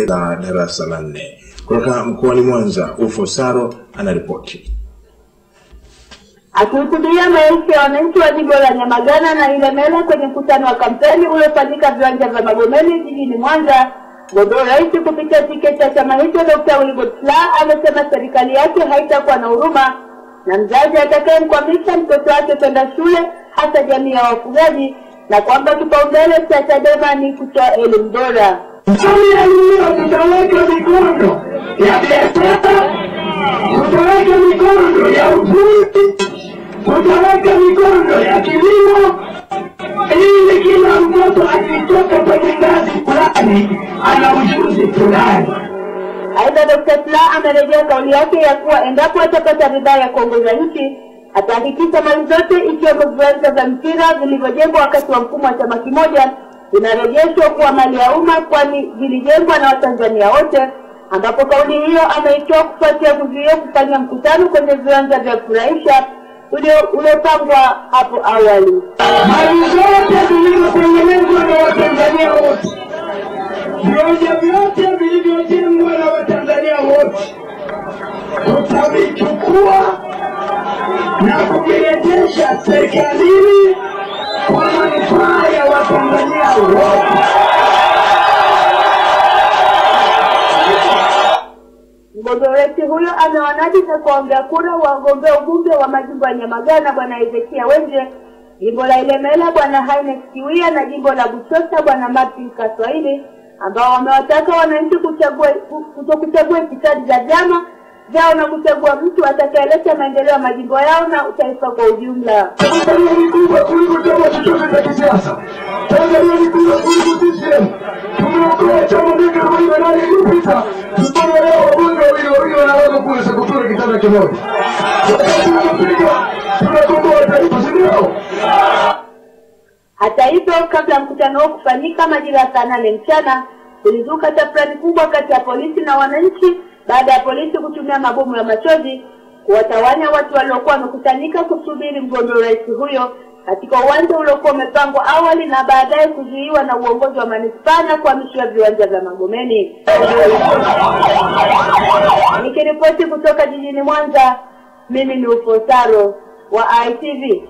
la darasa la 4. Kutoka mkoani Mwanza, Ufosaro anaripoti. Akihutubia maelfu ya wananchi wa jimbo la Nyamagana na Ilemela kwenye mkutano wa kampeni uliofanyika viwanja vya Magomeni jijini Mwanza, mgombea rais kupitia tiketi ya chama hicho Dr. Wilbrod Slaa amesema serikali yake haitakuwa na huruma na mzazi atakayemkwamisha mtoto wake kwenda shule, hasa jamii ya wafugaji, na kwamba kipaumbele cha Chadema ni kutoa elimu bora. Tutaweka mikono ya biashara, tutaweka mikono ya uvuvi, tutaweka mikono ya kilimo, ili kila mtoto akitoka kwenye ngazi fulani ana ujuzi fulani. Aidha, Dr. Slaa amerejea kauli yake ya kuwa endapo atapata ridhaa ya kuongoza nchi, atahakikisha mali zote ikiwemo viwanja vya mpira vilivyojengwa wakati wa mfumo wa chama kimoja vinarejeshwa kuwa mali ya umma, kwani vilijengwa na Watanzania wote, ambapo kauli hiyo ameitoa kufuatia kuzuia kufanya mkutano kwenye viwanja vya kufurahisha uliopangwa hapo awali. Mali zote zilizotengenezwa na Watanzania wote, viwanja vyote vilivyojengwa na Watanzania wote, tutavichukua na kuvirejesha serikalini kwa manufaa ya Watanzania wote. Mgombea rais huyo amewanadi na kuombea kura wagombea ubunge wa majimbo ya Nyamagana Bwana Ezekia Wenje, jimbo la Ilemela Bwana Haines Kiwia na jimbo la Buchosa Bwana Martin Kaswahili, ambao wamewataka wananchi kutokuchagua itikadi za vyama vyao na kuchagua mtu atakayeleta maendeleo ya majimbo yao na taifa kwa ujumla. Tanzania ni kubwa kuliko chama chochote cha kisiasa. Tanzania ni kubwa kuliko CCM. Tumeokoa chama miaka 48 iliyopita. Mpaka leo wabunge wawili wanaweza kuweza kutoa kitanda kimoja. Tunakomboa taifa, si ndio? Hata hivyo, kabla mkutano huo kufanyika majira ya saa 8 mchana, kulizuka tafrani kubwa kati ya polisi na wananchi baada ya polisi kutumia mabomu ya machozi kuwatawanya watu waliokuwa wamekusanyika kusubiri mgombea rais huyo katika uwanja uliokuwa umepangwa awali, na baadaye kuzuiwa na uongozi wa manispaa na kuhamishwa viwanja vya Magomeni. Nikiripoti kutoka jijini Mwanza, mimi ni Ufosaro wa ITV.